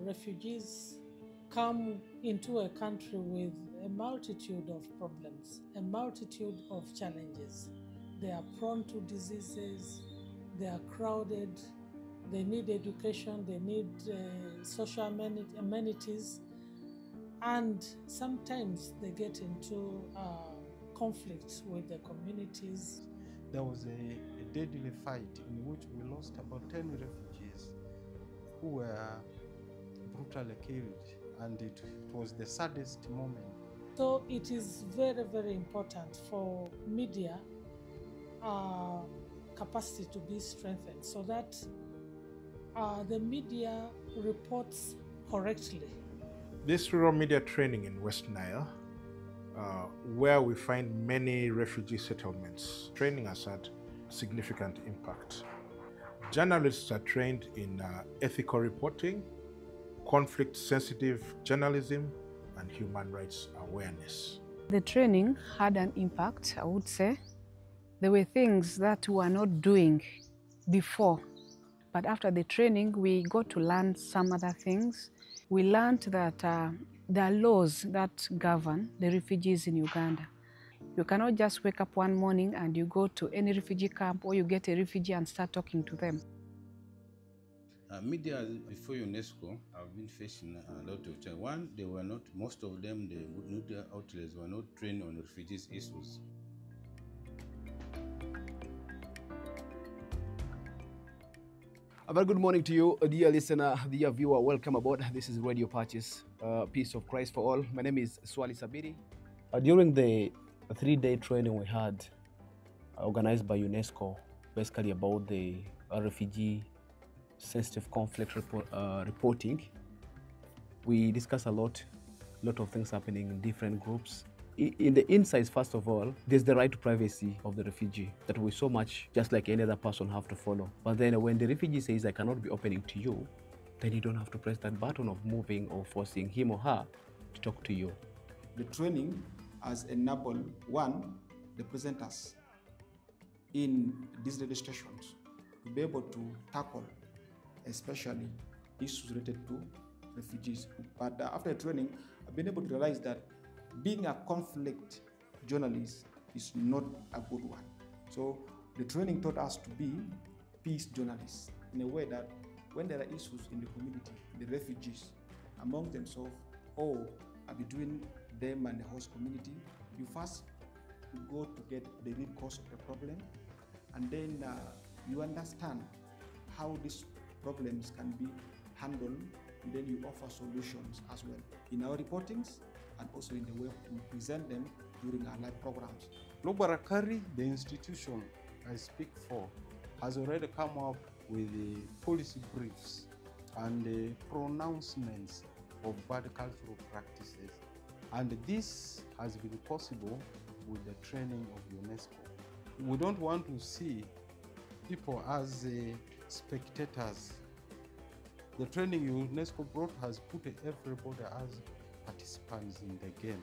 refugees come into a country with a multitude of problems, a multitude of challenges. They are prone to diseases, they are crowded, they need education, they need social amenities, and sometimes they get into conflict with the communities. There was a deadly fight in which we lost about 10 refugees who were brutally killed, and it was the saddest moment. So it is very, very important for media capacity to be strengthened so that the media reports correctly. This rural media training in West Nile, where we find many refugee settlements, training has had significant impact. Journalists are trained in ethical reporting, conflict-sensitive journalism, and human rights awareness. The training had an impact, I would say. There were things that we were not doing before, but after the training, we got to learn some other things. We learned that there are laws that govern the refugees in Uganda. You cannot just wake up one morning and you go to any refugee camp or you get a refugee and start talking to them. Media before UNESCO have been facing a lot of challenges. One, they were not, most of them, the media outlets were not trained on refugees issues. A very good morning to you, dear listener, dear viewer. Welcome aboard. This is Radio Purchase, Peace of Christ for All. My name is Swali Sabiri. During the 3-day training we had organized by UNESCO, basically about the refugee sensitive conflict reporting, we discussed a lot of things happening in different groups. In the insights, first of all, there's the right to privacy of the refugee that we so much, just like any other person, have to follow. But then when the refugee says, I cannot be opening to you, then you don't have to press that button of moving or forcing him or her to talk to you. The training has enabled, one, the presenters in these radio stations to be able to tackle especially issues related to refugees. But after the training, I've been able to realize that being a conflict journalist is not a good one. So the training taught us to be peace journalists in a way that when there are issues in the community, the refugees among themselves or between them and the host community, you first go to get the root cause of the problem, and then you understand how these problems can be handled, and then you offer solutions as well in our reportings and also in the way we present them during our live programs. Lobarakari, the institution I speak for, has already come up with the policy briefs and the pronouncements of bad cultural practices. And this has been possible with the training of UNESCO. We don't want to see people as spectators. The training UNESCO brought has put everybody as participants in the game.